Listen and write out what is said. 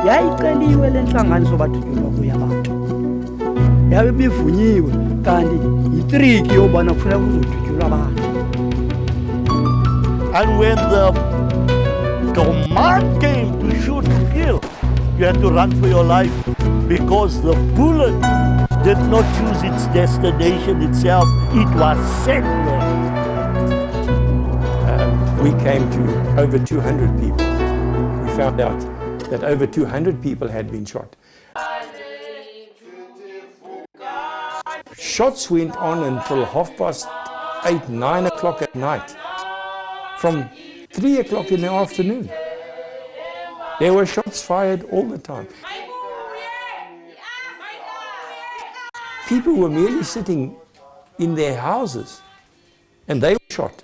yayiceliwe le ntlanganiso bathunyelwa kuyo abantu yabe bivunyiwe kanti yitriki yobana kufuneka kuzothutyulwa abantu. And when the command came to shoot to kill, you had to run for your life because the bullet did not choose its destination itself. It was sent there. We came to over 200 people. We found out that over 200 people had been shot. Shots went on until 8:30, 9 o'clock at night. From 3 o'clock in the afternoon. There were shots fired all the time. People were merely sitting in their houses and they were shot.